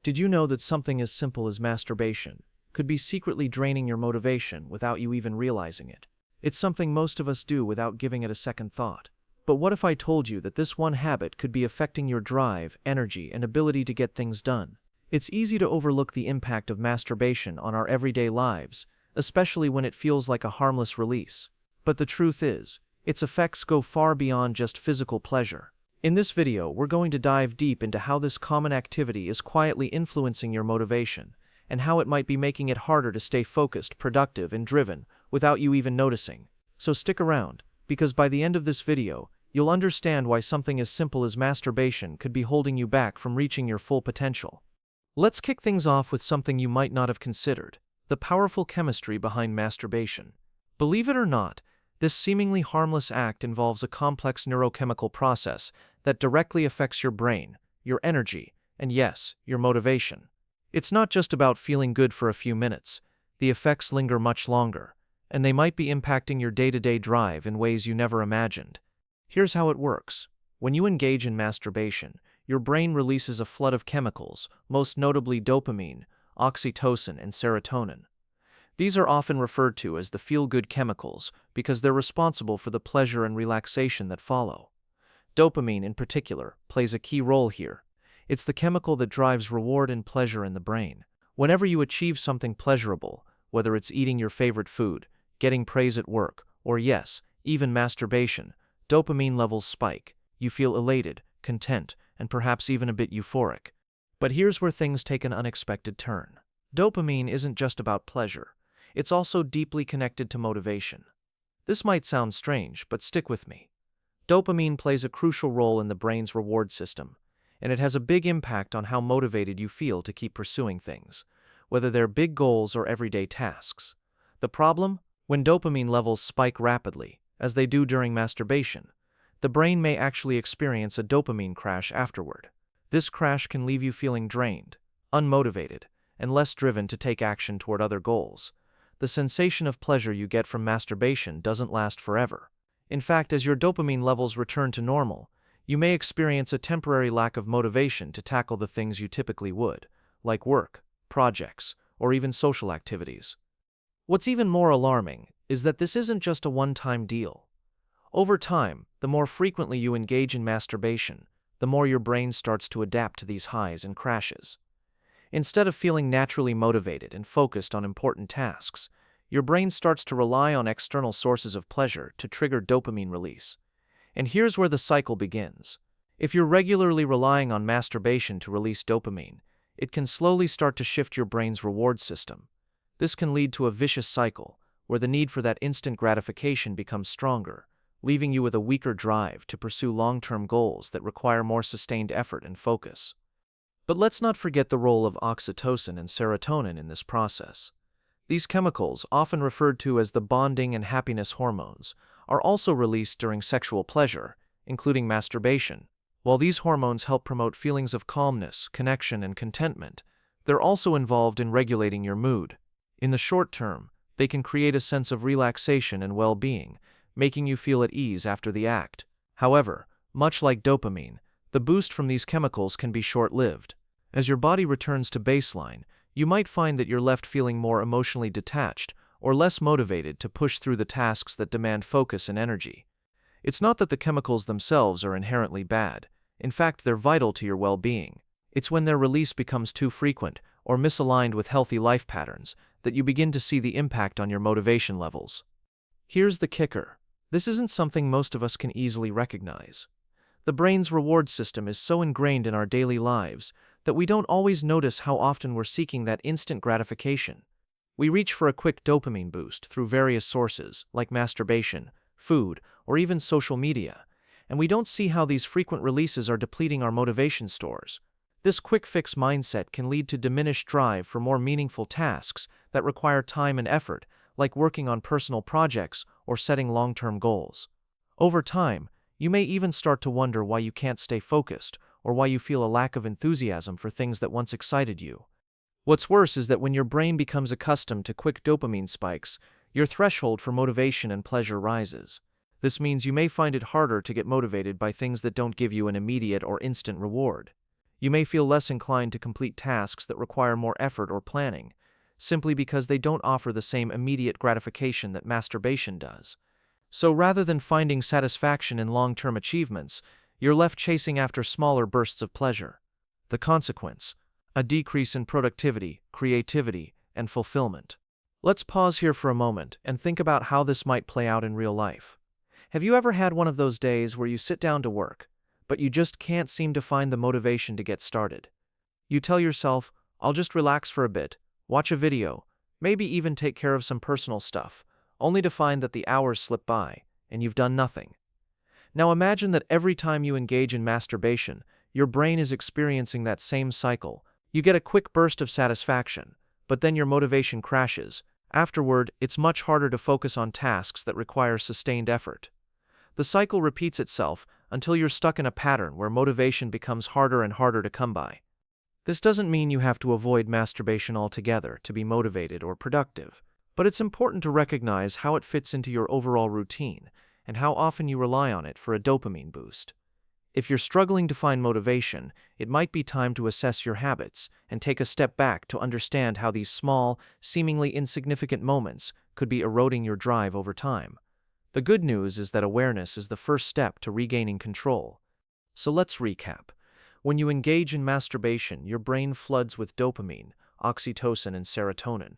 Did you know that something as simple as masturbation could be secretly draining your motivation without you even realizing it? It's something most of us do without giving it a second thought. But what if I told you that this one habit could be affecting your drive, energy, and ability to get things done? It's easy to overlook the impact of masturbation on our everyday lives, especially when it feels like a harmless release. But the truth is, its effects go far beyond just physical pleasure. In this video, we're going to dive deep into how this common activity is quietly influencing your motivation, and how it might be making it harder to stay focused, productive, and driven without you even noticing. So stick around, because by the end of this video, you'll understand why something as simple as masturbation could be holding you back from reaching your full potential. Let's kick things off with something you might not have considered: the powerful chemistry behind masturbation. Believe it or not, this seemingly harmless act involves a complex neurochemical process that directly affects your brain, your energy, and yes, your motivation. It's not just about feeling good for a few minutes. The effects linger much longer, and they might be impacting your day-to-day drive in ways you never imagined. Here's how it works. When you engage in masturbation, your brain releases a flood of chemicals, most notably dopamine, oxytocin, and serotonin. These are often referred to as the feel-good chemicals because they're responsible for the pleasure and relaxation that follow. Dopamine, in particular, plays a key role here. It's the chemical that drives reward and pleasure in the brain. Whenever you achieve something pleasurable, whether it's eating your favorite food, getting praise at work, or yes, even masturbation, dopamine levels spike. You feel elated, content, and perhaps even a bit euphoric. But here's where things take an unexpected turn. Dopamine isn't just about pleasure. It's also deeply connected to motivation. This might sound strange, but stick with me. Dopamine plays a crucial role in the brain's reward system, and it has a big impact on how motivated you feel to keep pursuing things, whether they're big goals or everyday tasks. The problem? When dopamine levels spike rapidly, as they do during masturbation, the brain may actually experience a dopamine crash afterward. This crash can leave you feeling drained, unmotivated, and less driven to take action toward other goals. The sensation of pleasure you get from masturbation doesn't last forever. In fact, as your dopamine levels return to normal, you may experience a temporary lack of motivation to tackle the things you typically would, like work, projects, or even social activities. What's even more alarming is that this isn't just a one-time deal. Over time, the more frequently you engage in masturbation, the more your brain starts to adapt to these highs and crashes. Instead of feeling naturally motivated and focused on important tasks, your brain starts to rely on external sources of pleasure to trigger dopamine release. And here's where the cycle begins. If you're regularly relying on masturbation to release dopamine, it can slowly start to shift your brain's reward system. This can lead to a vicious cycle, where the need for that instant gratification becomes stronger, leaving you with a weaker drive to pursue long-term goals that require more sustained effort and focus. But let's not forget the role of oxytocin and serotonin in this process. These chemicals, often referred to as the bonding and happiness hormones, are also released during sexual pleasure, including masturbation. While these hormones help promote feelings of calmness, connection, and contentment, they're also involved in regulating your mood. In the short term, they can create a sense of relaxation and well-being, making you feel at ease after the act. However, much like dopamine, the boost from these chemicals can be short-lived. As your body returns to baseline, you might find that you're left feeling more emotionally detached or less motivated to push through the tasks that demand focus and energy. It's not that the chemicals themselves are inherently bad. In fact, they're vital to your well-being. It's when their release becomes too frequent or misaligned with healthy life patterns that you begin to see the impact on your motivation levels. Here's the kicker. This isn't something most of us can easily recognize. The brain's reward system is so ingrained in our daily lives that we don't always notice how often we're seeking that instant gratification. We reach for a quick dopamine boost through various sources, like masturbation, food, or even social media, and we don't see how these frequent releases are depleting our motivation stores. This quick-fix mindset can lead to diminished drive for more meaningful tasks that require time and effort, like working on personal projects or setting long-term goals. Over time, you may even start to wonder why you can't stay focused or why you feel a lack of enthusiasm for things that once excited you. What's worse is that when your brain becomes accustomed to quick dopamine spikes, your threshold for motivation and pleasure rises. This means you may find it harder to get motivated by things that don't give you an immediate or instant reward. You may feel less inclined to complete tasks that require more effort or planning, simply because they don't offer the same immediate gratification that masturbation does. So rather than finding satisfaction in long-term achievements, you're left chasing after smaller bursts of pleasure. The consequence: a decrease in productivity, creativity, and fulfillment. Let's pause here for a moment and think about how this might play out in real life. Have you ever had one of those days where you sit down to work, but you just can't seem to find the motivation to get started? You tell yourself, "I'll just relax for a bit, watch a video, maybe even take care of some personal stuff," only to find that the hours slip by and you've done nothing. Now imagine that every time you engage in masturbation, your brain is experiencing that same cycle. You get a quick burst of satisfaction, but then your motivation crashes. Afterward, it's much harder to focus on tasks that require sustained effort. The cycle repeats itself until you're stuck in a pattern where motivation becomes harder and harder to come by. This doesn't mean you have to avoid masturbation altogether to be motivated or productive, but it's important to recognize how it fits into your overall routine and how often you rely on it for a dopamine boost. If you're struggling to find motivation, it might be time to assess your habits and take a step back to understand how these small, seemingly insignificant moments could be eroding your drive over time. The good news is that awareness is the first step to regaining control. So let's recap. When you engage in masturbation, your brain floods with dopamine, oxytocin, and serotonin.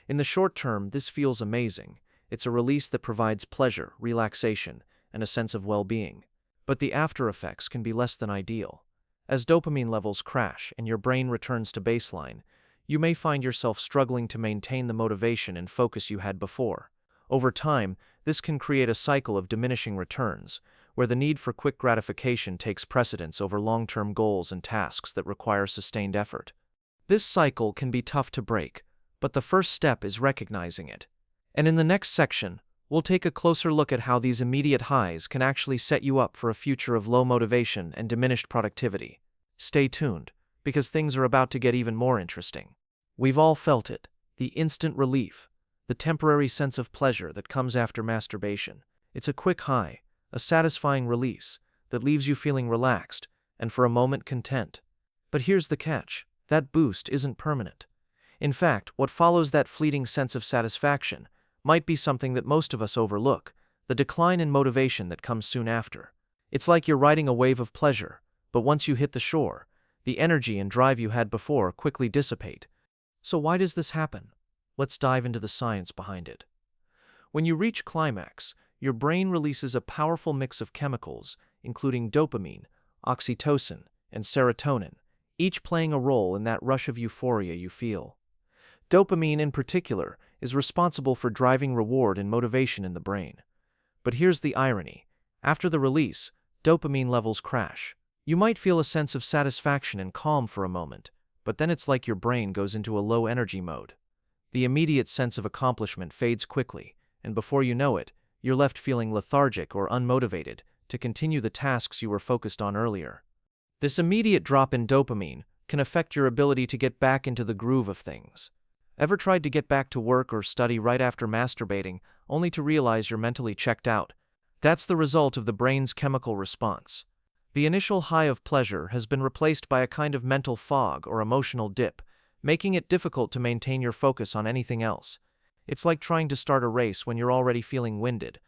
In the short term, this feels amazing. It's a release that provides pleasure, relaxation, and a sense of well-being. But the after effects can be less than ideal. As dopamine levels crash and your brain returns to baseline, you may find yourself struggling to maintain the motivation and focus you had before. Over time, this can create a cycle of diminishing returns, where the need for quick gratification takes precedence over long-term goals and tasks that require sustained effort. This cycle can be tough to break, but the first step is recognizing it. And in the next section, we'll take a closer look at how these immediate highs can actually set you up for a future of low motivation and diminished productivity. Stay tuned, because things are about to get even more interesting. We've all felt it, the instant relief, the temporary sense of pleasure that comes after masturbation. It's a quick high, a satisfying release that leaves you feeling relaxed and for a moment content. But here's the catch: that boost isn't permanent. In fact, what follows that fleeting sense of satisfaction might be something that most of us overlook: the decline in motivation that comes soon after. It's like you're riding a wave of pleasure, but once you hit the shore, the energy and drive you had before quickly dissipate. So why does this happen? Let's dive into the science behind it. When you reach climax, your brain releases a powerful mix of chemicals, including dopamine, oxytocin, and serotonin, each playing a role in that rush of euphoria you feel. Dopamine, in particular, is responsible for driving reward and motivation in the brain. But here's the irony: after the release, dopamine levels crash. You might feel a sense of satisfaction and calm for a moment, but then it's like your brain goes into a low-energy mode. The immediate sense of accomplishment fades quickly, and before you know it, you're left feeling lethargic or unmotivated to continue the tasks you were focused on earlier. This immediate drop in dopamine can affect your ability to get back into the groove of things. Ever tried to get back to work or study right after masturbating, only to realize you're mentally checked out? That's the result of the brain's chemical response. The initial high of pleasure has been replaced by a kind of mental fog or emotional dip, making it difficult to maintain your focus on anything else. It's like trying to start a race when you're already feeling winded.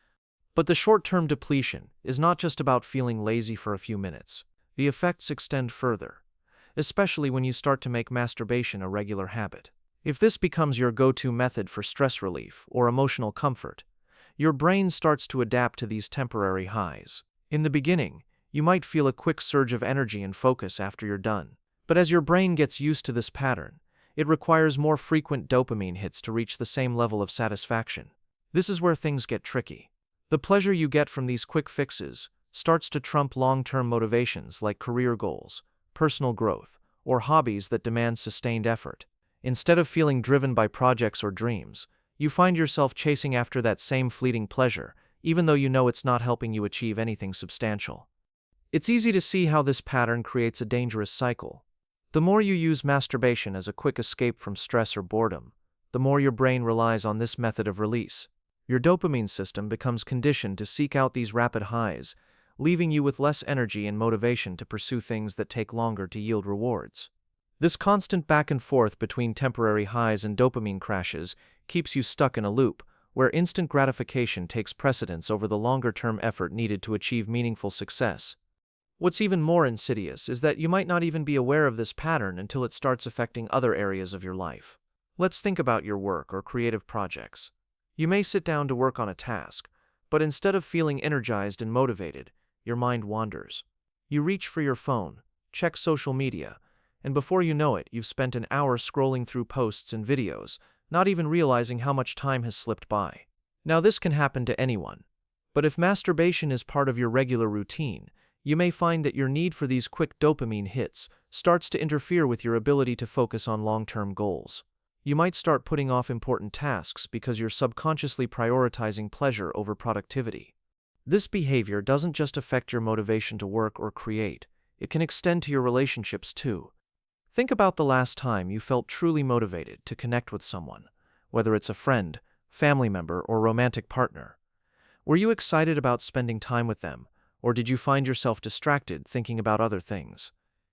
But the short-term depletion is not just about feeling lazy for a few minutes. The effects extend further, especially when you start to make masturbation a regular habit. If this becomes your go-to method for stress relief or emotional comfort, your brain starts to adapt to these temporary highs. In the beginning, you might feel a quick surge of energy and focus after you're done. But as your brain gets used to this pattern, it requires more frequent dopamine hits to reach the same level of satisfaction. This is where things get tricky. The pleasure you get from these quick fixes starts to trump long-term motivations like career goals, personal growth, or hobbies that demand sustained effort. Instead of feeling driven by projects or dreams, you find yourself chasing after that same fleeting pleasure, even though you know it's not helping you achieve anything substantial. It's easy to see how this pattern creates a dangerous cycle. The more you use masturbation as a quick escape from stress or boredom, the more your brain relies on this method of release. Your dopamine system becomes conditioned to seek out these rapid highs, leaving you with less energy and motivation to pursue things that take longer to yield rewards. This constant back and forth between temporary highs and dopamine crashes keeps you stuck in a loop, where instant gratification takes precedence over the longer-term effort needed to achieve meaningful success. What's even more insidious is that you might not even be aware of this pattern until it starts affecting other areas of your life. Let's think about your work or creative projects. You may sit down to work on a task, but instead of feeling energized and motivated, your mind wanders. You reach for your phone, check social media, and before you know it, you've spent an hour scrolling through posts and videos, not even realizing how much time has slipped by. Now, this can happen to anyone, but if masturbation is part of your regular routine, you may find that your need for these quick dopamine hits starts to interfere with your ability to focus on long-term goals. You might start putting off important tasks because you're subconsciously prioritizing pleasure over productivity. This behavior doesn't just affect your motivation to work or create, it can extend to your relationships too. Think about the last time you felt truly motivated to connect with someone, whether it's a friend, family member, or romantic partner. Were you excited about spending time with them, or did you find yourself distracted thinking about other things?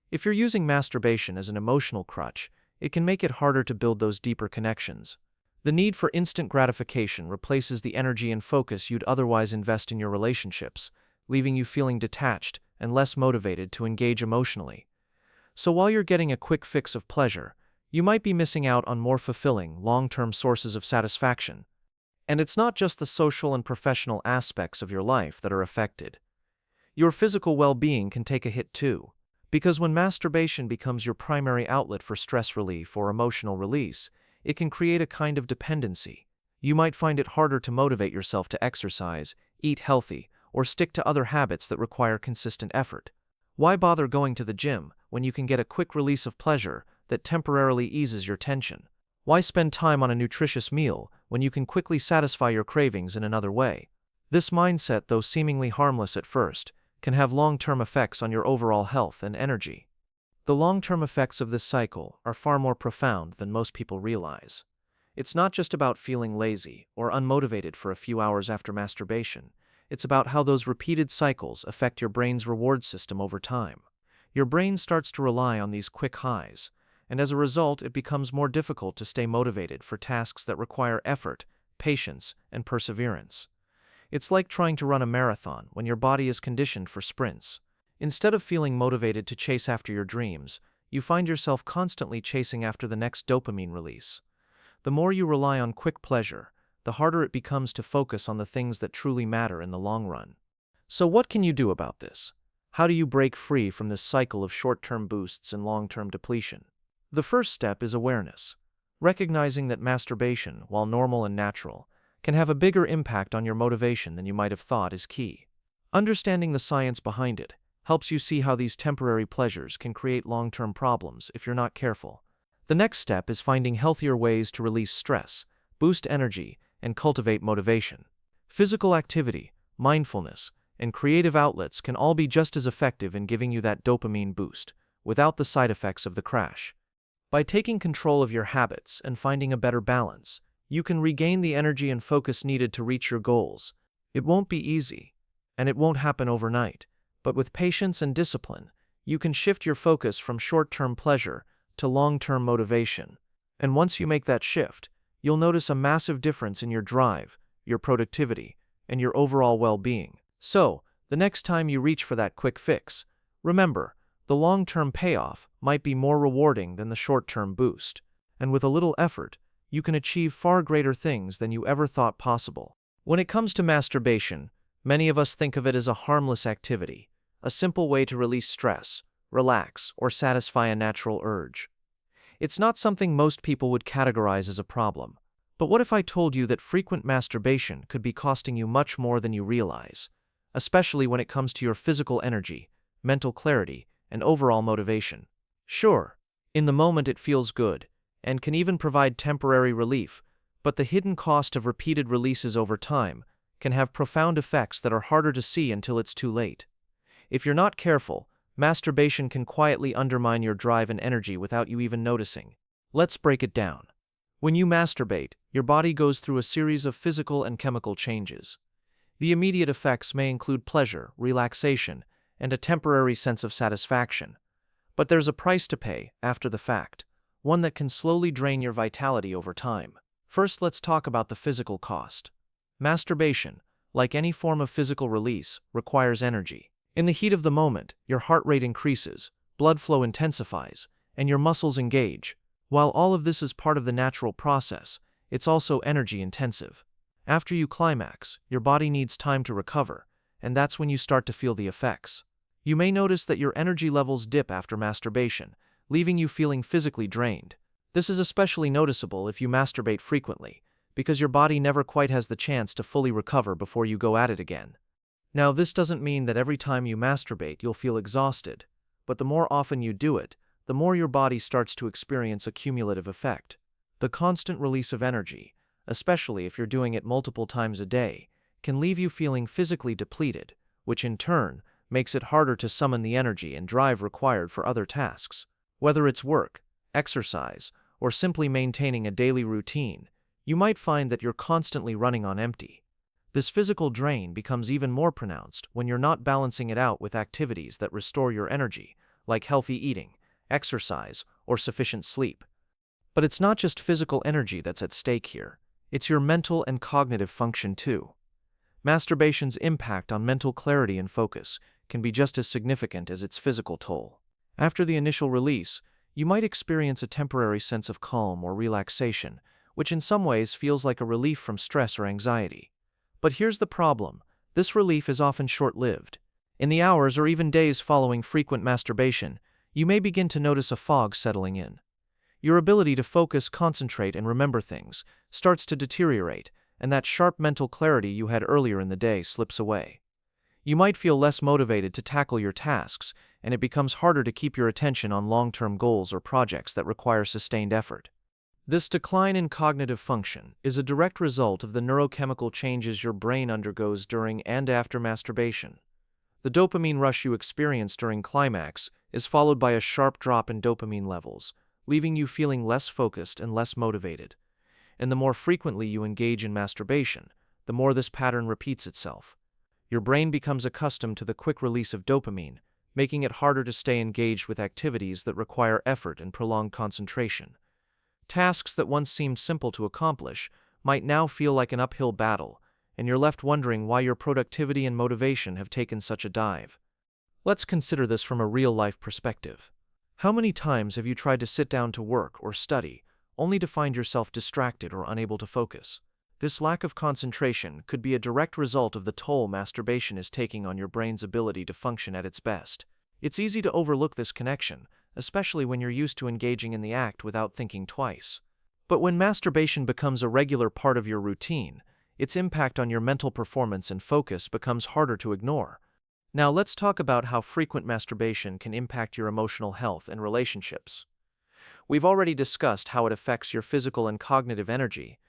If you're using masturbation as an emotional crutch, it can make it harder to build those deeper connections. The need for instant gratification replaces the energy and focus you'd otherwise invest in your relationships, leaving you feeling detached and less motivated to engage emotionally. So while you're getting a quick fix of pleasure, you might be missing out on more fulfilling, long-term sources of satisfaction. And it's not just the social and professional aspects of your life that are affected. Your physical well-being can take a hit too, because when masturbation becomes your primary outlet for stress relief or emotional release, it can create a kind of dependency. You might find it harder to motivate yourself to exercise, eat healthy, or stick to other habits that require consistent effort. Why bother going to the gym when you can get a quick release of pleasure that temporarily eases your tension? Why spend time on a nutritious meal when you can quickly satisfy your cravings in another way? This mindset, though seemingly harmless at first, can have long-term effects on your overall health and energy. The long-term effects of this cycle are far more profound than most people realize. It's not just about feeling lazy or unmotivated for a few hours after masturbation. It's about how those repeated cycles affect your brain's reward system over time. Your brain starts to rely on these quick highs, and as a result, it becomes more difficult to stay motivated for tasks that require effort, patience, and perseverance. It's like trying to run a marathon when your body is conditioned for sprints. Instead of feeling motivated to chase after your dreams, you find yourself constantly chasing after the next dopamine release. The more you rely on quick pleasure, the harder it becomes to focus on the things that truly matter in the long run. So what can you do about this? How do you break free from this cycle of short-term boosts and long-term depletion? The first step is awareness. Recognizing that masturbation, while normal and natural, can have a bigger impact on your motivation than you might have thought is key. Understanding the science behind it helps you see how these temporary pleasures can create long-term problems if you're not careful. The next step is finding healthier ways to release stress, boost energy, and cultivate motivation. Physical activity, mindfulness, and creative outlets can all be just as effective in giving you that dopamine boost, without the side effects of the crash. By taking control of your habits and finding a better balance, you can regain the energy and focus needed to reach your goals. It won't be easy, and it won't happen overnight, but with patience and discipline, you can shift your focus from short-term pleasure to long-term motivation. And once you make that shift, you'll notice a massive difference in your drive, your productivity, and your overall well-being. So, the next time you reach for that quick fix, remember, the long-term payoff might be more rewarding than the short-term boost, and with a little effort, you can achieve far greater things than you ever thought possible. When it comes to masturbation, many of us think of it as a harmless activity, a simple way to release stress, relax, or satisfy a natural urge. It's not something most people would categorize as a problem. But what if I told you that frequent masturbation could be costing you much more than you realize, especially when it comes to your physical energy, mental clarity, and overall motivation? Sure, in the moment it feels good, and can even provide temporary relief, but the hidden cost of repeated releases over time can have profound effects that are harder to see until it's too late. If you're not careful, masturbation can quietly undermine your drive and energy without you even noticing. Let's break it down. When you masturbate, your body goes through a series of physical and chemical changes. The immediate effects may include pleasure, relaxation, and a temporary sense of satisfaction. But there's a price to pay after the fact, one that can slowly drain your vitality over time. First, let's talk about the physical cost. Masturbation, like any form of physical release, requires energy. In the heat of the moment, your heart rate increases, blood flow intensifies, and your muscles engage. While all of this is part of the natural process, it's also energy intensive. After you climax, your body needs time to recover, and that's when you start to feel the effects. You may notice that your energy levels dip after masturbation, leaving you feeling physically drained. This is especially noticeable if you masturbate frequently, because your body never quite has the chance to fully recover before you go at it again. Now, this doesn't mean that every time you masturbate you'll feel exhausted, but the more often you do it, the more your body starts to experience a cumulative effect. The constant release of energy, especially if you're doing it multiple times a day, can leave you feeling physically depleted, which in turn makes it harder to summon the energy and drive required for other tasks. Whether it's work, exercise, or simply maintaining a daily routine, you might find that you're constantly running on empty. This physical drain becomes even more pronounced when you're not balancing it out with activities that restore your energy, like healthy eating, exercise, or sufficient sleep. But it's not just physical energy that's at stake here, it's your mental and cognitive function too. Masturbation's impact on mental clarity and focus can be just as significant as its physical toll. After the initial release, you might experience a temporary sense of calm or relaxation, which in some ways feels like a relief from stress or anxiety. But here's the problem: this relief is often short-lived. In the hours or even days following frequent masturbation, you may begin to notice a fog settling in. Your ability to focus, concentrate, and remember things starts to deteriorate, and that sharp mental clarity you had earlier in the day slips away. You might feel less motivated to tackle your tasks, and it becomes harder to keep your attention on long-term goals or projects that require sustained effort. This decline in cognitive function is a direct result of the neurochemical changes your brain undergoes during and after masturbation. The dopamine rush you experience during climax is followed by a sharp drop in dopamine levels, leaving you feeling less focused and less motivated. And the more frequently you engage in masturbation, the more this pattern repeats itself. Your brain becomes accustomed to the quick release of dopamine, making it harder to stay engaged with activities that require effort and prolonged concentration. Tasks that once seemed simple to accomplish might now feel like an uphill battle, and you're left wondering why your productivity and motivation have taken such a dive. Let's consider this from a real-life perspective. How many times have you tried to sit down to work or study, only to find yourself distracted or unable to focus? This lack of concentration could be a direct result of the toll masturbation is taking on your brain's ability to function at its best. It's easy to overlook this connection, especially when you're used to engaging in the act without thinking twice. But when masturbation becomes a regular part of your routine, its impact on your mental performance and focus becomes harder to ignore. Now let's talk about how frequent masturbation can impact your emotional health and relationships. We've already discussed how it affects your physical and cognitive energy,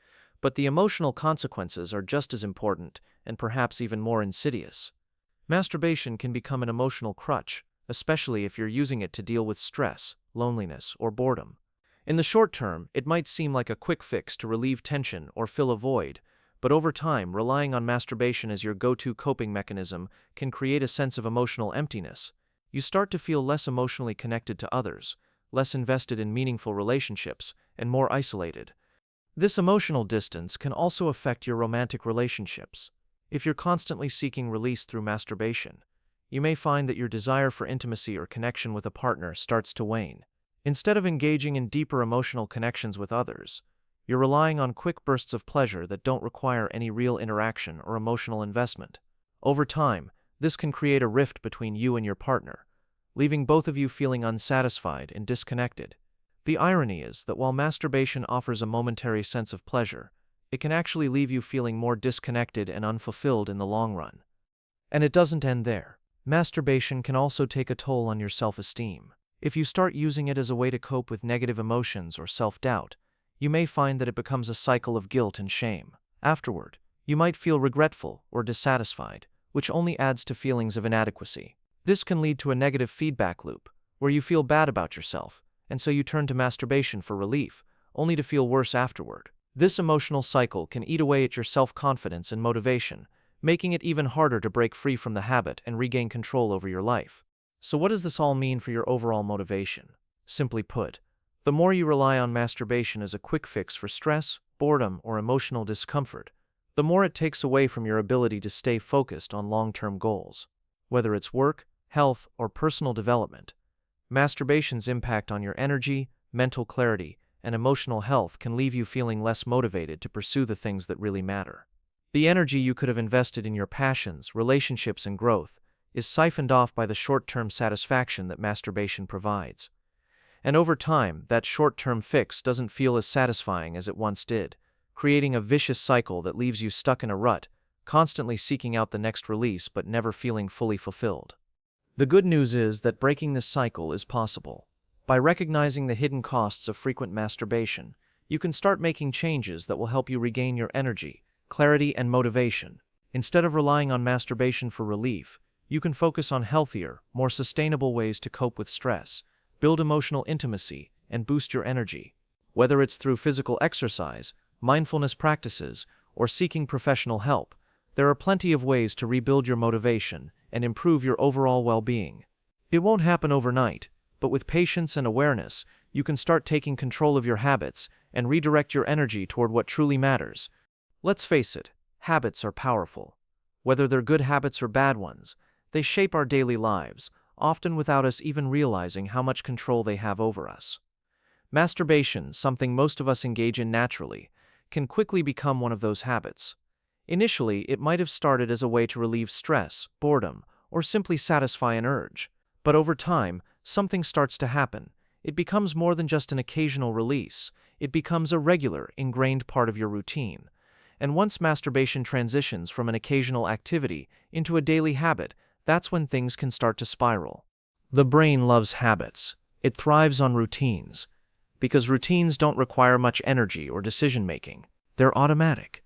but the emotional consequences are just as important and perhaps even more insidious. Masturbation can become an emotional crutch, especially if you're using it to deal with stress, loneliness, or boredom. In the short term, it might seem like a quick fix to relieve tension or fill a void, but over time, relying on masturbation as your go-to coping mechanism can create a sense of emotional emptiness. You start to feel less emotionally connected to others, less invested in meaningful relationships, and more isolated. This emotional distance can also affect your romantic relationships. If you're constantly seeking release through masturbation, you may find that your desire for intimacy or connection with a partner starts to wane. Instead of engaging in deeper emotional connections with others, you're relying on quick bursts of pleasure that don't require any real interaction or emotional investment. Over time, this can create a rift between you and your partner, leaving both of you feeling unsatisfied and disconnected. The irony is that while masturbation offers a momentary sense of pleasure, it can actually leave you feeling more disconnected and unfulfilled in the long run. And it doesn't end there. Masturbation can also take a toll on your self-esteem. If you start using it as a way to cope with negative emotions or self-doubt, you may find that it becomes a cycle of guilt and shame. Afterward, you might feel regretful or dissatisfied, which only adds to feelings of inadequacy. This can lead to a negative feedback loop, where you feel bad about yourself, and so you turn to masturbation for relief, only to feel worse afterward. This emotional cycle can eat away at your self-confidence and motivation, making it even harder to break free from the habit and regain control over your life. So what does this all mean for your overall motivation? Simply put, the more you rely on masturbation as a quick fix for stress, boredom, or emotional discomfort, the more it takes away from your ability to stay focused on long-term goals. Whether it's work, health, or personal development, masturbation's impact on your energy, mental clarity, and emotional health can leave you feeling less motivated to pursue the things that really matter. The energy you could have invested in your passions, relationships, and growth is siphoned off by the short-term satisfaction that masturbation provides. And over time, that short-term fix doesn't feel as satisfying as it once did, creating a vicious cycle that leaves you stuck in a rut, constantly seeking out the next release but never feeling fully fulfilled. The good news is that breaking this cycle is possible. By recognizing the hidden costs of frequent masturbation, you can start making changes that will help you regain your energy, clarity, and motivation. Instead of relying on masturbation for relief, you can focus on healthier, more sustainable ways to cope with stress, build emotional intimacy, and boost your energy. Whether it's through physical exercise, mindfulness practices, or seeking professional help, there are plenty of ways to rebuild your motivation and improve your overall well-being. It won't happen overnight, but with patience and awareness, you can start taking control of your habits and redirect your energy toward what truly matters. Let's face it, habits are powerful. Whether they're good habits or bad ones, they shape our daily lives, often without us even realizing how much control they have over us. Masturbation, something most of us engage in naturally, can quickly become one of those habits. Initially, it might have started as a way to relieve stress, boredom, or simply satisfy an urge. But over time, something starts to happen. It becomes more than just an occasional release. It becomes a regular, ingrained part of your routine. And once masturbation transitions from an occasional activity into a daily habit, that's when things can start to spiral. The brain loves habits. It thrives on routines. Because routines don't require much energy or decision-making. They're automatic.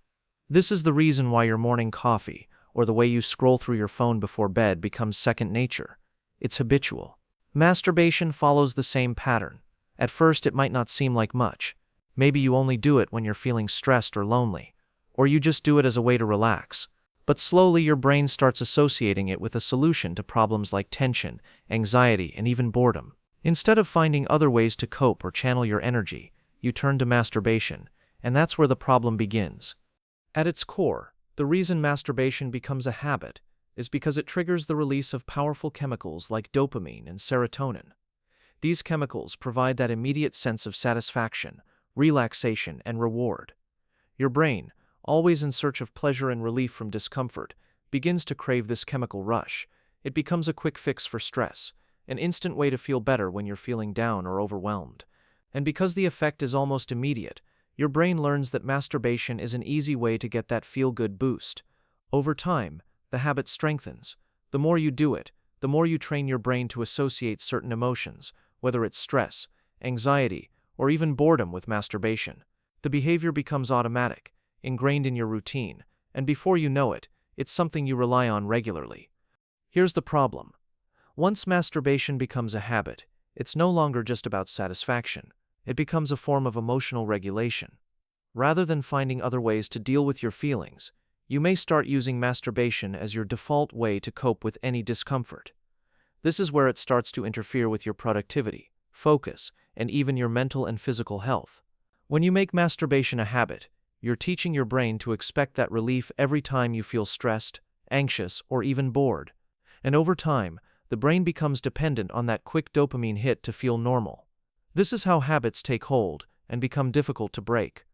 This is the reason why your morning coffee, or the way you scroll through your phone before bed, becomes second nature. It's habitual. Masturbation follows the same pattern. At first, it might not seem like much. Maybe you only do it when you're feeling stressed or lonely, or you just do it as a way to relax. But slowly your brain starts associating it with a solution to problems like tension, anxiety, and even boredom. Instead of finding other ways to cope or channel your energy, you turn to masturbation, and that's where the problem begins. At its core, the reason masturbation becomes a habit is because it triggers the release of powerful chemicals like dopamine and serotonin. These chemicals provide that immediate sense of satisfaction, relaxation, and reward. Your brain, always in search of pleasure and relief from discomfort, begins to crave this chemical rush. It becomes a quick fix for stress, an instant way to feel better when you're feeling down or overwhelmed. And because the effect is almost immediate, your brain learns that masturbation is an easy way to get that feel-good boost. Over time, the habit strengthens. The more you do it, the more you train your brain to associate certain emotions, whether it's stress, anxiety, or even boredom, with masturbation. The behavior becomes automatic, ingrained in your routine, and before you know it, it's something you rely on regularly. Here's the problem. Once masturbation becomes a habit, it's no longer just about satisfaction. It becomes a form of emotional regulation. Rather than finding other ways to deal with your feelings, you may start using masturbation as your default way to cope with any discomfort. This is where it starts to interfere with your productivity, focus, and even your mental and physical health. When you make masturbation a habit, you're teaching your brain to expect that relief every time you feel stressed, anxious, or even bored. And over time, the brain becomes dependent on that quick dopamine hit to feel normal. This is how habits take hold and become difficult to break.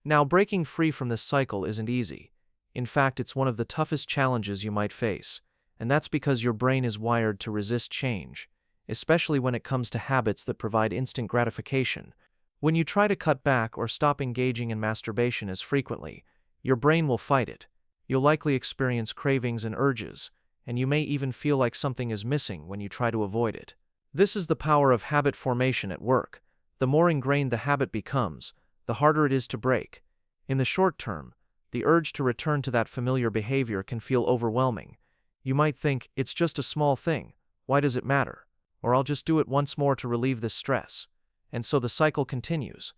Now, breaking free from this cycle isn't easy. In fact, it's one of the toughest challenges you might face, and that's because your brain is wired to resist change, especially when it comes to habits that provide instant gratification. When you try to cut back or stop engaging in masturbation as frequently, your brain will fight it. You'll likely experience cravings and urges, and you may even feel like something is missing when you try to avoid it. This is the power of habit formation at work. The more ingrained the habit becomes, the harder it is to break. In the short term, the urge to return to that familiar behavior can feel overwhelming. You might think, it's just a small thing, why does it matter? Or I'll just do it once more to relieve this stress. And so the cycle continues.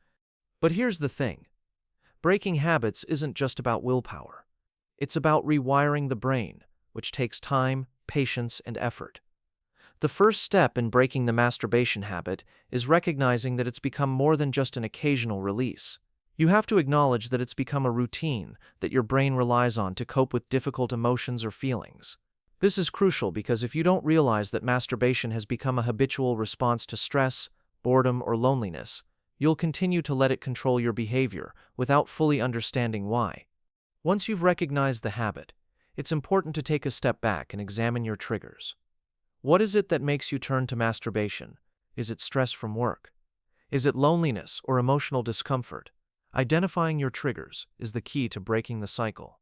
But here's the thing. Breaking habits isn't just about willpower. It's about rewiring the brain, which takes time, patience, and effort. The first step in breaking the masturbation habit is recognizing that it's become more than just an occasional release. You have to acknowledge that it's become a routine that your brain relies on to cope with difficult emotions or feelings. This is crucial because if you don't realize that masturbation has become a habitual response to stress, boredom, or loneliness, you'll continue to let it control your behavior without fully understanding why. Once you've recognized the habit, it's important to take a step back and examine your triggers. What is it that makes you turn to masturbation? Is it stress from work? Is it loneliness or emotional discomfort? Identifying your triggers is the key to breaking the cycle.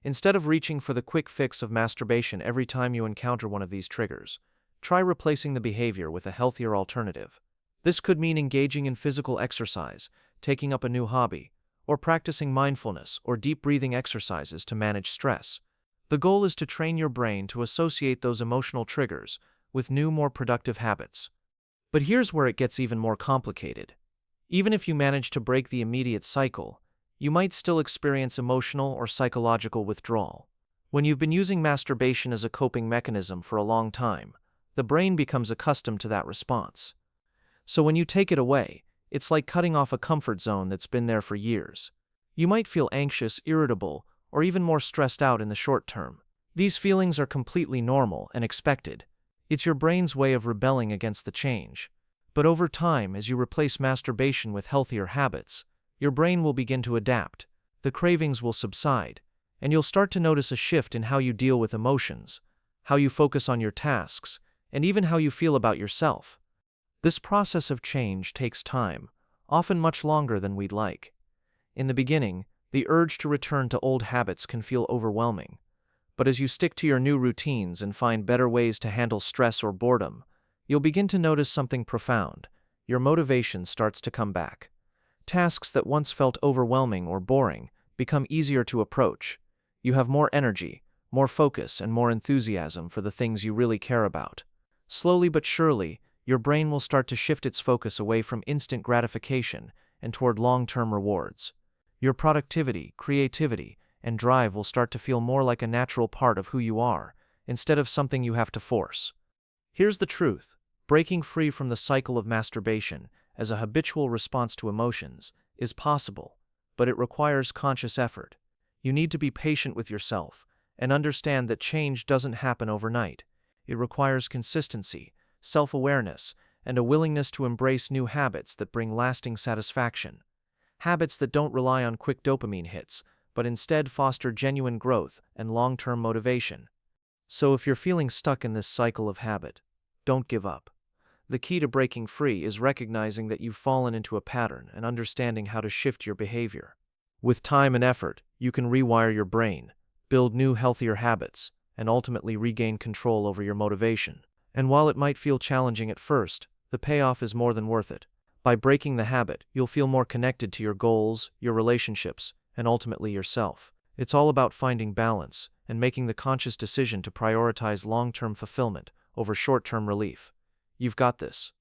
Instead of reaching for the quick fix of masturbation every time you encounter one of these triggers, try replacing the behavior with a healthier alternative. This could mean engaging in physical exercise, taking up a new hobby, or practicing mindfulness or deep breathing exercises to manage stress. The goal is to train your brain to associate those emotional triggers with new, more productive habits. But here's where it gets even more complicated. Even if you manage to break the immediate cycle, you might still experience emotional or psychological withdrawal. When you've been using masturbation as a coping mechanism for a long time, the brain becomes accustomed to that response. So when you take it away, it's like cutting off a comfort zone that's been there for years. You might feel anxious, irritable, or even more stressed out in the short term. These feelings are completely normal and expected. It's your brain's way of rebelling against the change. But over time, as you replace masturbation with healthier habits, your brain will begin to adapt, the cravings will subside, and you'll start to notice a shift in how you deal with emotions, how you focus on your tasks, and even how you feel about yourself. This process of change takes time, often much longer than we'd like. In the beginning, the urge to return to old habits can feel overwhelming. But as you stick to your new routines and find better ways to handle stress or boredom, you'll begin to notice something profound. Your motivation starts to come back. Tasks that once felt overwhelming or boring become easier to approach. You have more energy, more focus, and more enthusiasm for the things you really care about. Slowly but surely, your brain will start to shift its focus away from instant gratification and toward long-term rewards. Your productivity, creativity, and drive will start to feel more like a natural part of who you are, instead of something you have to force. Here's the truth. Breaking free from the cycle of masturbation as a habitual response to emotions is possible, but it requires conscious effort. You need to be patient with yourself and understand that change doesn't happen overnight. It requires consistency, self-awareness, and a willingness to embrace new habits that bring lasting satisfaction. Habits that don't rely on quick dopamine hits, but instead foster genuine growth and long-term motivation. So if you're feeling stuck in this cycle of habit, don't give up. The key to breaking free is recognizing that you've fallen into a pattern and understanding how to shift your behavior. With time and effort, you can rewire your brain, build new, healthier habits, and ultimately regain control over your motivation. And while it might feel challenging at first, the payoff is more than worth it. By breaking the habit, you'll feel more connected to your goals, your relationships, and ultimately yourself. It's all about finding balance and making the conscious decision to prioritize long-term fulfillment over short-term relief. You've got this.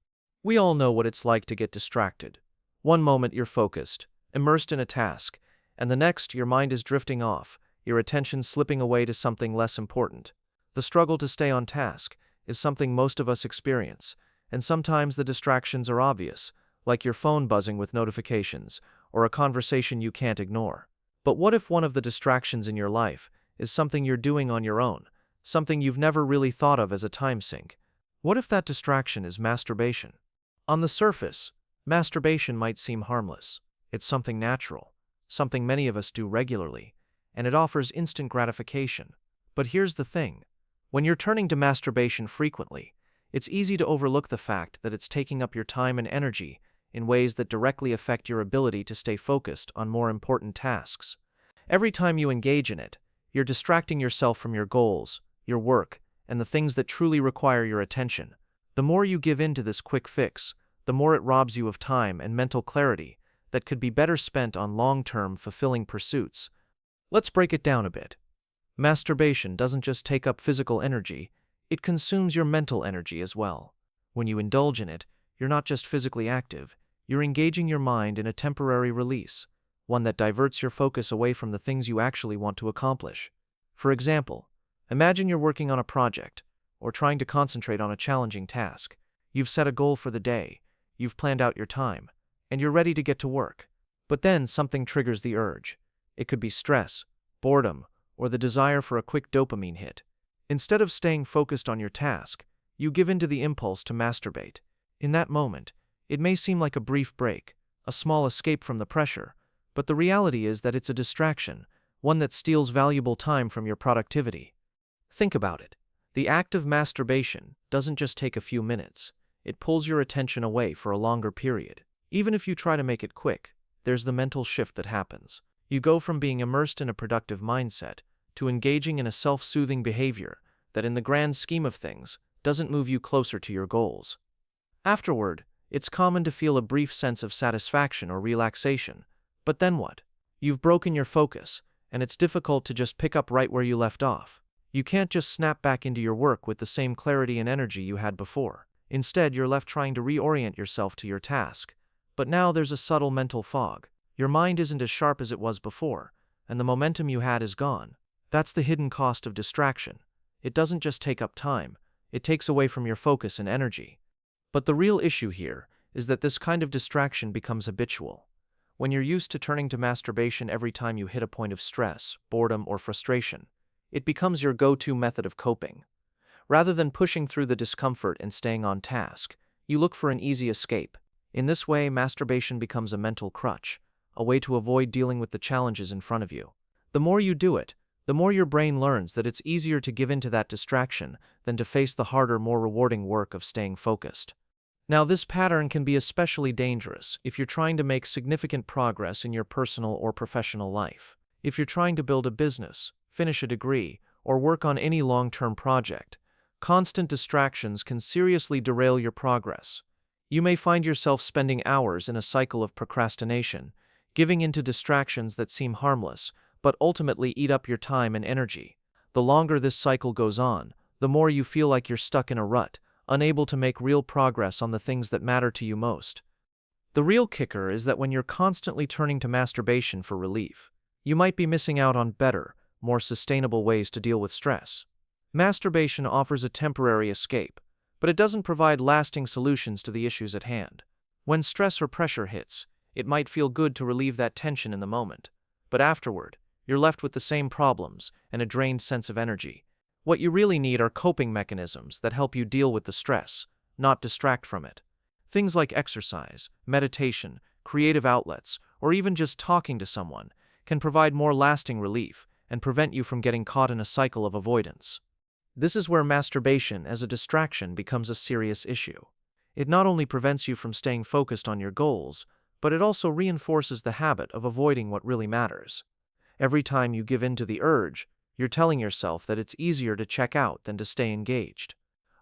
We all know what it's like to get distracted. One moment you're focused, immersed in a task, and the next your mind is drifting off, your attention slipping away to something less important. The struggle to stay on task is something most of us experience, and sometimes the distractions are obvious, like your phone buzzing with notifications, or a conversation you can't ignore. But what if one of the distractions in your life is something you're doing on your own, something you've never really thought of as a time sink? What if that distraction is masturbation? On the surface, masturbation might seem harmless. It's something natural, something many of us do regularly, and it offers instant gratification. But here's the thing. When you're turning to masturbation frequently, it's easy to overlook the fact that it's taking up your time and energy in ways that directly affect your ability to stay focused on more important tasks. Every time you engage in it, you're distracting yourself from your goals, your work, and the things that truly require your attention. The more you give in to this quick fix, the more it robs you of time and mental clarity that could be better spent on long-term, fulfilling pursuits. Let's break it down a bit. Masturbation doesn't just take up physical energy, it consumes your mental energy as well. When you indulge in it, you're not just physically active, you're engaging your mind in a temporary release. one that diverts your focus away from the things you actually want to accomplish. For example, imagine you're working on a project or trying to concentrate on a challenging task. You've set a goal for the day, you've planned out your time, and you're ready to get to work. But then something triggers the urge. It could be stress, boredom, or the desire for a quick dopamine hit. Instead of staying focused on your task, you give in to the impulse to masturbate. In that moment, it may seem like a brief break, a small escape from the pressure, but the reality is that it's a distraction, one that steals valuable time from your productivity. Think about it. The act of masturbation doesn't just take a few minutes. It pulls your attention away for a longer period. Even if you try to make it quick, there's the mental shift that happens. You go from being immersed in a productive mindset to engaging in a self-soothing behavior that, in the grand scheme of things, doesn't move you closer to your goals. Afterward, it's common to feel a brief sense of satisfaction or relaxation. But then what? You've broken your focus, and it's difficult to just pick up right where you left off. You can't just snap back into your work with the same clarity and energy you had before. Instead, you're left trying to reorient yourself to your task. But now there's a subtle mental fog. Your mind isn't as sharp as it was before, and the momentum you had is gone. That's the hidden cost of distraction. It doesn't just take up time, it takes away from your focus and energy. But the real issue here is that this kind of distraction becomes habitual. When you're used to turning to masturbation every time you hit a point of stress, boredom, or frustration, it becomes your go-to method of coping. Rather than pushing through the discomfort and staying on task, you look for an easy escape. In this way, masturbation becomes a mental crutch, a way to avoid dealing with the challenges in front of you. The more you do it, the more your brain learns that it's easier to give in to that distraction than to face the harder, more rewarding work of staying focused. Now, this pattern can be especially dangerous if you're trying to make significant progress in your personal or professional life. If you're trying to build a business, finish a degree, or work on any long-term project, constant distractions can seriously derail your progress. You may find yourself spending hours in a cycle of procrastination, giving in to distractions that seem harmless, but ultimately eat up your time and energy. The longer this cycle goes on, the more you feel like you're stuck in a rut, unable to make real progress on the things that matter to you most. The real kicker is that when you're constantly turning to masturbation for relief, you might be missing out on better, more sustainable ways to deal with stress. Masturbation offers a temporary escape, but it doesn't provide lasting solutions to the issues at hand. When stress or pressure hits, it might feel good to relieve that tension in the moment, but afterward, you're left with the same problems and a drained sense of energy. What you really need are coping mechanisms that help you deal with the stress, not distract from it. Things like exercise, meditation, creative outlets, or even just talking to someone can provide more lasting relief and prevent you from getting caught in a cycle of avoidance. This is where masturbation as a distraction becomes a serious issue. It not only prevents you from staying focused on your goals, but it also reinforces the habit of avoiding what really matters. Every time you give in to the urge, you're telling yourself that it's easier to check out than to stay engaged.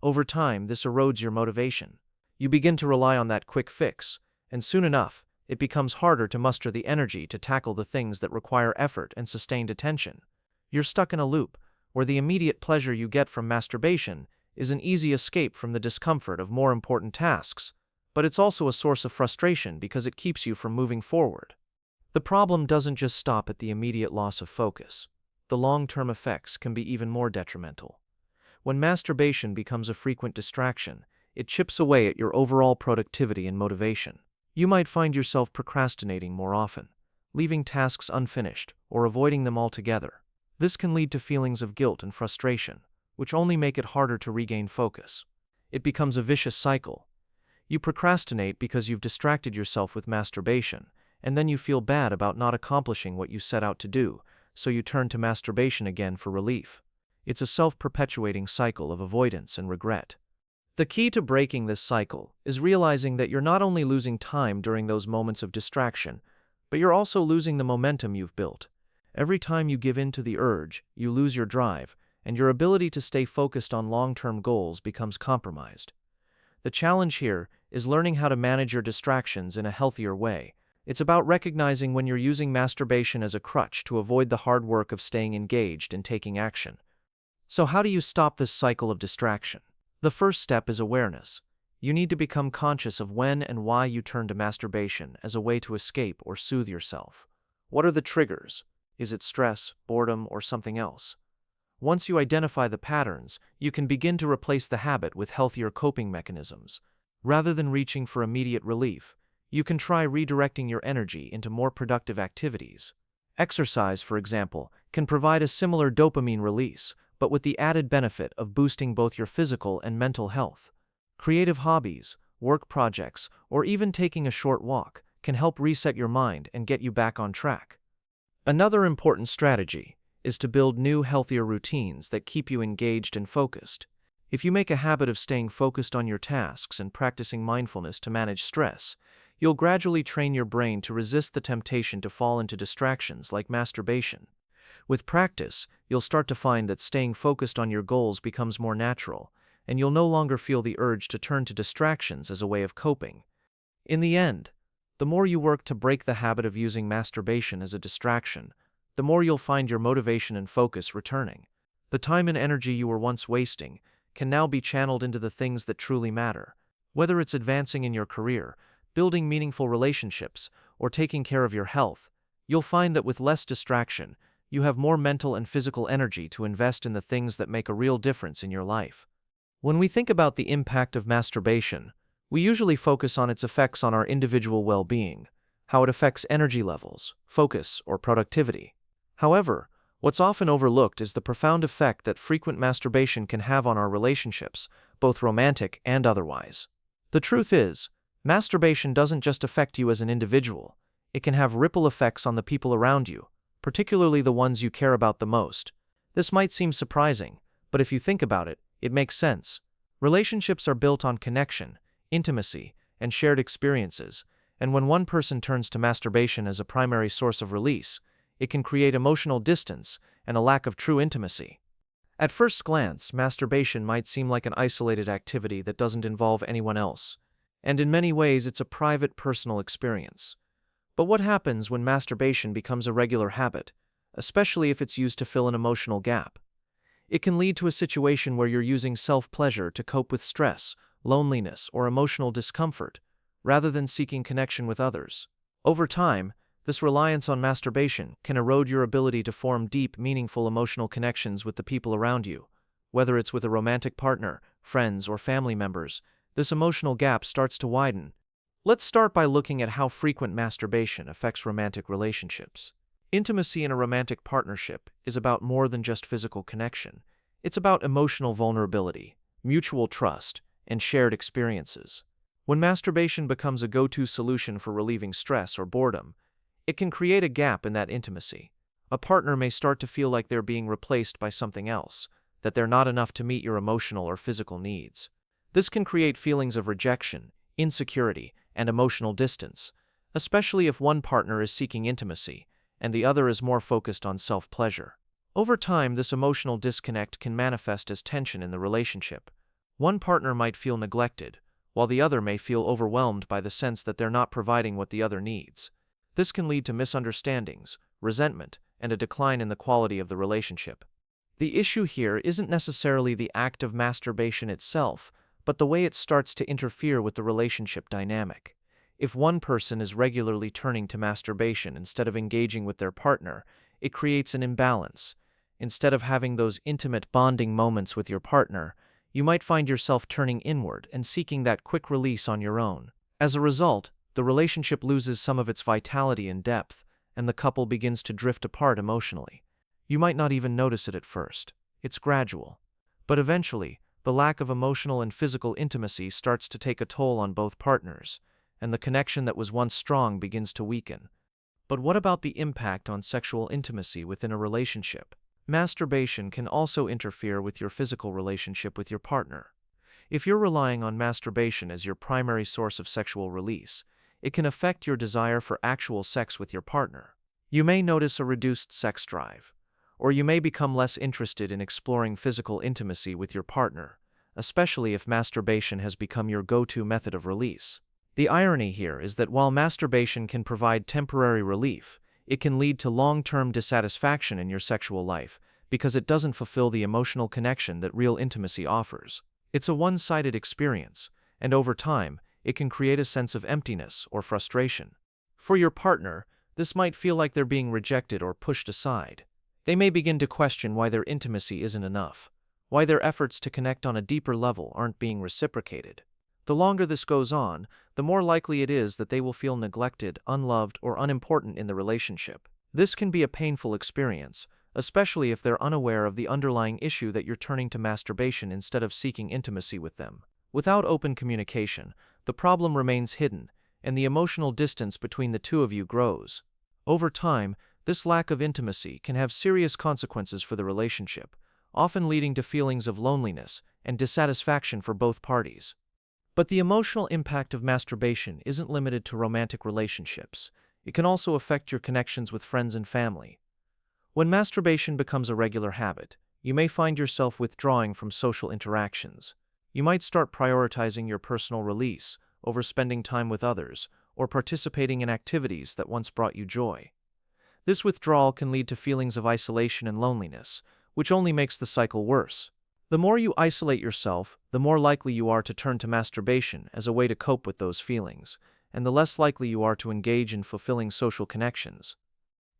Over time, this erodes your motivation. You begin to rely on that quick fix, and soon enough, it becomes harder to muster the energy to tackle the things that require effort and sustained attention. You're stuck in a loop, where the immediate pleasure you get from masturbation is an easy escape from the discomfort of more important tasks, but it's also a source of frustration because it keeps you from moving forward. The problem doesn't just stop at the immediate loss of focus. The long-term effects can be even more detrimental. When masturbation becomes a frequent distraction, it chips away at your overall productivity and motivation. You might find yourself procrastinating more often, leaving tasks unfinished, or avoiding them altogether. This can lead to feelings of guilt and frustration, which only make it harder to regain focus. It becomes a vicious cycle. You procrastinate because you've distracted yourself with masturbation, and then you feel bad about not accomplishing what you set out to do, so you turn to masturbation again for relief. It's a self-perpetuating cycle of avoidance and regret. The key to breaking this cycle is realizing that you're not only losing time during those moments of distraction, but you're also losing the momentum you've built. Every time you give in to the urge, you lose your drive, and your ability to stay focused on long-term goals becomes compromised. The challenge here is learning how to manage your distractions in a healthier way. It's about recognizing when you're using masturbation as a crutch to avoid the hard work of staying engaged and taking action. So how do you stop this cycle of distraction? The first step is awareness. You need to become conscious of when and why you turn to masturbation as a way to escape or soothe yourself. What are the triggers? Is it stress, boredom, or something else? Once you identify the patterns, you can begin to replace the habit with healthier coping mechanisms. Rather than reaching for immediate relief, you can try redirecting your energy into more productive activities. Exercise, for example, can provide a similar dopamine release, but with the added benefit of boosting both your physical and mental health. Creative hobbies, work projects, or even taking a short walk can help reset your mind and get you back on track. Another important strategy is to build new, healthier routines that keep you engaged and focused. If you make a habit of staying focused on your tasks and practicing mindfulness to manage stress, you'll gradually train your brain to resist the temptation to fall into distractions like masturbation. With practice, you'll start to find that staying focused on your goals becomes more natural, and you'll no longer feel the urge to turn to distractions as a way of coping. In the end, the more you work to break the habit of using masturbation as a distraction, the more you'll find your motivation and focus returning. The time and energy you were once wasting can now be channeled into the things that truly matter. Whether it's advancing in your career, building meaningful relationships, or taking care of your health, you'll find that with less distraction, you have more mental and physical energy to invest in the things that make a real difference in your life. When we think about the impact of masturbation, we usually focus on its effects on our individual well-being, how it affects energy levels, focus, or productivity. However, what's often overlooked is the profound effect that frequent masturbation can have on our relationships, both romantic and otherwise. The truth is, masturbation doesn't just affect you as an individual, it can have ripple effects on the people around you, particularly the ones you care about the most. This might seem surprising, but if you think about it, it makes sense. Relationships are built on connection, intimacy, and shared experiences, and when one person turns to masturbation as a primary source of release, it can create emotional distance and a lack of true intimacy. At first glance, masturbation might seem like an isolated activity that doesn't involve anyone else, and in many ways it's a private, personal experience. But what happens when masturbation becomes a regular habit, especially if it's used to fill an emotional gap? It can lead to a situation where you're using self-pleasure to cope with stress, loneliness, or emotional discomfort, rather than seeking connection with others. Over time, this reliance on masturbation can erode your ability to form deep, meaningful emotional connections with the people around you. Whether it's with a romantic partner, friends, or family members, this emotional gap starts to widen. Let's start by looking at how frequent masturbation affects romantic relationships. Intimacy in a romantic partnership is about more than just physical connection. It's about emotional vulnerability, mutual trust, and shared experiences. When masturbation becomes a go-to solution for relieving stress or boredom, it can create a gap in that intimacy. A partner may start to feel like they're being replaced by something else, that they're not enough to meet your emotional or physical needs. This can create feelings of rejection, insecurity, and emotional distance, especially if one partner is seeking intimacy and the other is more focused on self-pleasure. Over time, this emotional disconnect can manifest as tension in the relationship. One partner might feel neglected, while the other may feel overwhelmed by the sense that they're not providing what the other needs. This can lead to misunderstandings, resentment, and a decline in the quality of the relationship. The issue here isn't necessarily the act of masturbation itself, but the way it starts to interfere with the relationship dynamic. If one person is regularly turning to masturbation instead of engaging with their partner, it creates an imbalance. Instead of having those intimate bonding moments with your partner, you might find yourself turning inward and seeking that quick release on your own. As a result, the relationship loses some of its vitality and depth, and the couple begins to drift apart emotionally. You might not even notice it at first. It's gradual. But eventually, the lack of emotional and physical intimacy starts to take a toll on both partners, and the connection that was once strong begins to weaken. But what about the impact on sexual intimacy within a relationship? Masturbation can also interfere with your physical relationship with your partner. If you're relying on masturbation as your primary source of sexual release, it can affect your desire for actual sex with your partner. You may notice a reduced sex drive, or you may become less interested in exploring physical intimacy with your partner, especially if masturbation has become your go-to method of release. The irony here is that while masturbation can provide temporary relief, it can lead to long-term dissatisfaction in your sexual life because it doesn't fulfill the emotional connection that real intimacy offers. It's a one-sided experience, and over time, it can create a sense of emptiness or frustration. For your partner, This might feel like they're being rejected or pushed aside. They may begin to question why their intimacy isn't enough, why their efforts to connect on a deeper level aren't being reciprocated. The longer this goes on, the more likely it is that they will feel neglected, unloved, or unimportant in the relationship. This can be a painful experience, especially if they're unaware of the underlying issue that you're turning to masturbation instead of seeking intimacy with them. Without open communication, the problem remains hidden, and the emotional distance between the two of you grows. Over time, this lack of intimacy can have serious consequences for the relationship, often leading to feelings of loneliness and dissatisfaction for both parties. But the emotional impact of masturbation isn't limited to romantic relationships. It can also affect your connections with friends and family. When masturbation becomes a regular habit, you may find yourself withdrawing from social interactions. You might start prioritizing your personal release over spending time with others or participating in activities that once brought you joy. This withdrawal can lead to feelings of isolation and loneliness, which only makes the cycle worse. The more you isolate yourself, the more likely you are to turn to masturbation as a way to cope with those feelings, and the less likely you are to engage in fulfilling social connections.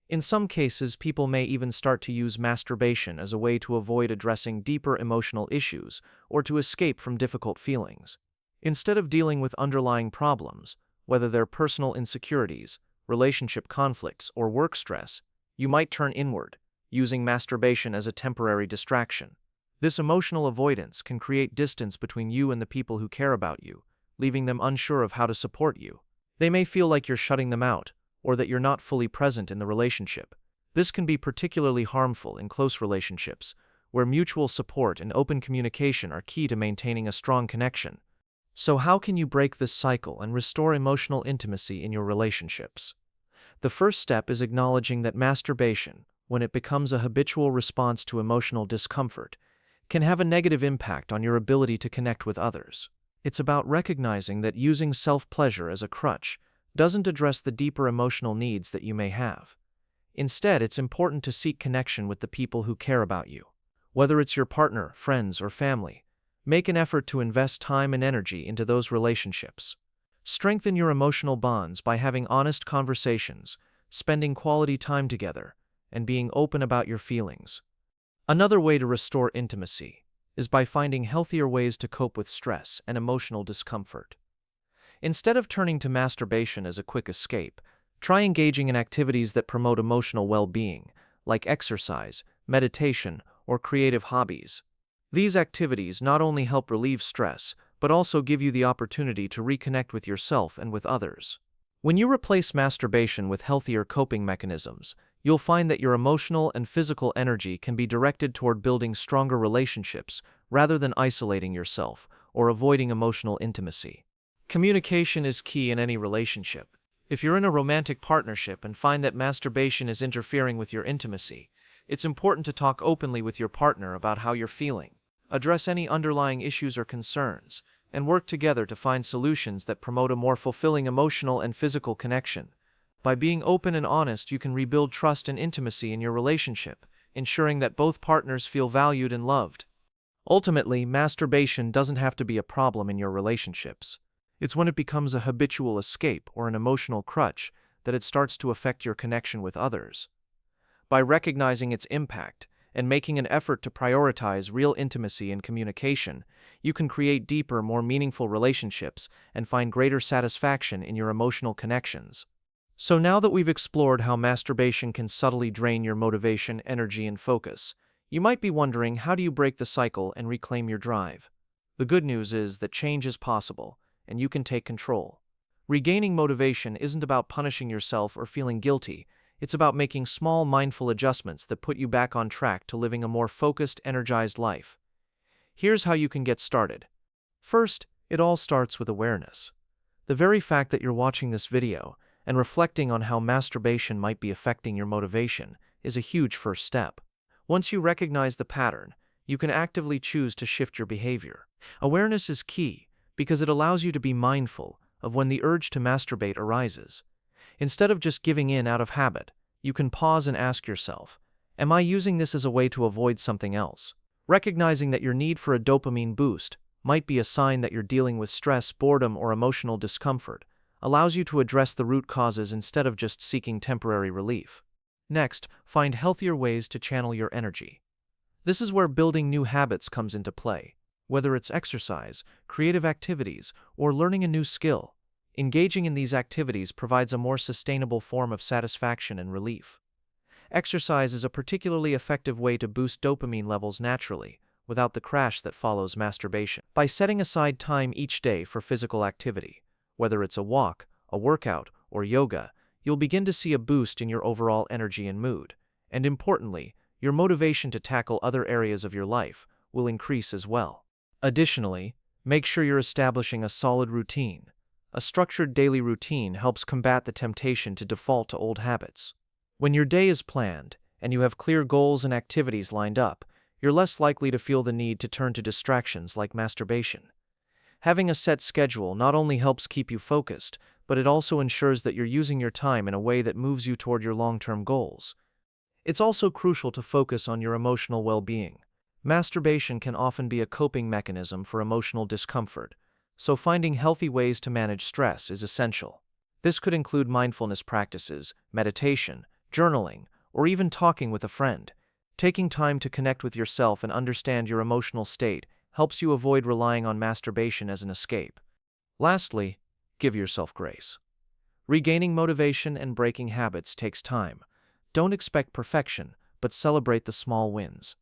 In some cases, people may even start to use masturbation as a way to avoid addressing deeper emotional issues or to escape from difficult feelings. Instead of dealing with underlying problems, whether they're personal insecurities, relationship conflicts, or work stress, you might turn inward, using masturbation as a temporary distraction. This emotional avoidance can create distance between you and the people who care about you, leaving them unsure of how to support you. They may feel like you're shutting them out, or that you're not fully present in the relationship. This can be particularly harmful in close relationships, where mutual support and open communication are key to maintaining a strong connection. So how can you break this cycle and restore emotional intimacy in your relationships? The first step is acknowledging that masturbation, when it becomes a habitual response to emotional discomfort, can have a negative impact on your ability to connect with others. It's about recognizing that using self-pleasure as a crutch doesn't address the deeper emotional needs that you may have. Instead, it's important to seek connection with the people who care about you. Whether it's your partner, friends, or family, make an effort to invest time and energy into those relationships. Strengthen your emotional bonds by having honest conversations, spending quality time together, and being open about your feelings. Another way to restore intimacy is by finding healthier ways to cope with stress and emotional discomfort. Instead of turning to masturbation as a quick escape, try engaging in activities that promote emotional well-being, like exercise, meditation, or creative hobbies. These activities not only help relieve stress, but also give you the opportunity to reconnect with yourself and with others. When you replace masturbation with healthier coping mechanisms, you'll find that your emotional and physical energy can be directed toward building stronger relationships rather than isolating yourself or avoiding emotional intimacy. Communication is key in any relationship. If you're in a romantic partnership and find that masturbation is interfering with your intimacy, it's important to talk openly with your partner about how you're feeling, address any underlying issues or concerns, and work together to find solutions that promote a more fulfilling emotional and physical connection. By being open and honest, you can rebuild trust and intimacy in your relationship, ensuring that both partners feel valued and loved. Ultimately, masturbation doesn't have to be a problem in your relationships. It's when it becomes a habitual escape or an emotional crutch that it starts to affect your connection with others. By recognizing its impact and making an effort to prioritize real intimacy and communication, you can create deeper, more meaningful relationships and find greater satisfaction in your emotional connections. So now that we've explored how masturbation can subtly drain your motivation, energy, and focus, you might be wondering, how do you break the cycle and reclaim your drive? The good news is that change is possible, and you can take control. Regaining motivation isn't about punishing yourself or feeling guilty. It's about making small, mindful adjustments that put you back on track to living a more focused, energized life. Here's how you can get started. First, it all starts with awareness. The very fact that you're watching this video and reflecting on how masturbation might be affecting your motivation is a huge first step. Once you recognize the pattern, you can actively choose to shift your behavior. Awareness is key because it allows you to be mindful of when the urge to masturbate arises. Instead of just giving in out of habit, you can pause and ask yourself, am I using this as a way to avoid something else? Recognizing that your need for a dopamine boost might be a sign that you're dealing with stress, boredom, or emotional discomfort, allows you to address the root causes instead of just seeking temporary relief. Next, find healthier ways to channel your energy. This is where building new habits comes into play. Whether it's exercise, creative activities, or learning a new skill, engaging in these activities provides a more sustainable form of satisfaction and relief. Exercise is a particularly effective way to boost dopamine levels naturally, without the crash that follows masturbation. By setting aside time each day for physical activity, whether it's a walk, a workout, or yoga, you'll begin to see a boost in your overall energy and mood. And importantly, your motivation to tackle other areas of your life will increase as well. Additionally, make sure you're establishing a solid routine. A structured daily routine helps combat the temptation to default to old habits. When your day is planned, and you have clear goals and activities lined up, you're less likely to feel the need to turn to distractions like masturbation. Having a set schedule not only helps keep you focused, but it also ensures that you're using your time in a way that moves you toward your long-term goals. It's also crucial to focus on your emotional well-being. Masturbation can often be a coping mechanism for emotional discomfort, so finding healthy ways to manage stress is essential. This could include mindfulness practices, meditation, journaling, or even talking with a friend. Taking time to connect with yourself and understand your emotional state helps you avoid relying on masturbation as an escape. Lastly, give yourself grace. Regaining motivation and breaking habits takes time. Don't expect perfection, but celebrate the small wins.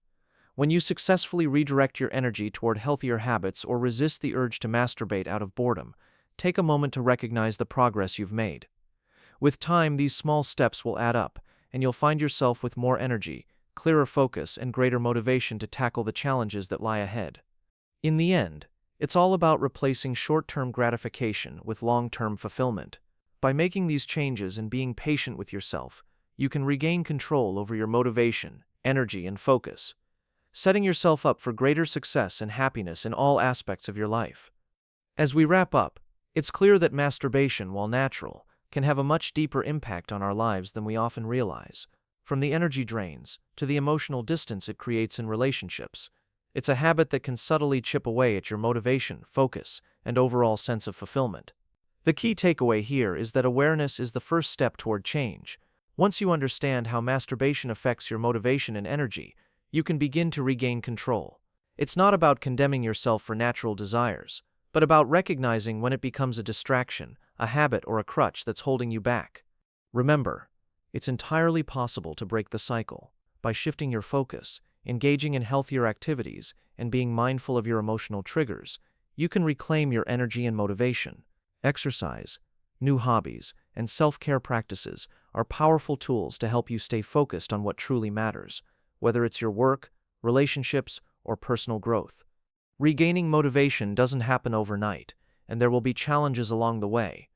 When you successfully redirect your energy toward healthier habits or resist the urge to masturbate out of boredom, take a moment to recognize the progress you've made. With time, these small steps will add up, and you'll find yourself with more energy, clearer focus, and greater motivation to tackle the challenges that lie ahead. In the end, it's all about replacing short-term gratification with long-term fulfillment. By making these changes and being patient with yourself, you can regain control over your motivation, energy, and focus, setting yourself up for greater success and happiness in all aspects of your life. As we wrap up, it's clear that masturbation, while natural, can have a much deeper impact on our lives than we often realize. From the energy drains to the emotional distance it creates in relationships, it's a habit that can subtly chip away at your motivation, focus, and overall sense of fulfillment. The key takeaway here is that awareness is the first step toward change. Once you understand how masturbation affects your motivation and energy, you can begin to regain control. It's not about condemning yourself for natural desires, but about recognizing when it becomes a distraction, a habit, or a crutch that's holding you back. Remember, it's entirely possible to break the cycle. By shifting your focus, engaging in healthier activities, and being mindful of your emotional triggers, you can reclaim your energy and motivation. Exercise, new hobbies, and self-care practices are powerful tools to help you stay focused on what truly matters, whether it's your work, relationships, or personal growth. Regaining motivation doesn't happen overnight, and there will be challenges along the way.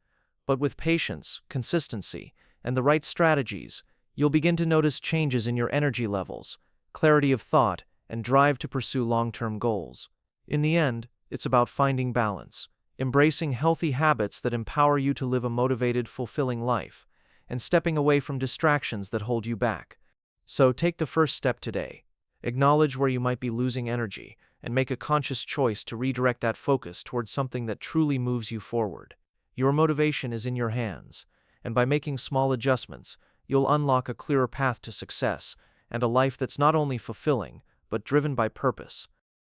But with patience, consistency, and the right strategies, you'll begin to notice changes in your energy levels, clarity of thought, and drive to pursue long-term goals. In the end, it's about finding balance, embracing healthy habits that empower you to live a motivated, fulfilling life, and stepping away from distractions that hold you back. So take the first step today. Acknowledge where you might be losing energy, and make a conscious choice to redirect that focus towards something that truly moves you forward. Your motivation is in your hands, and by making small adjustments, you'll unlock a clearer path to success and a life that's not only fulfilling, but driven by purpose.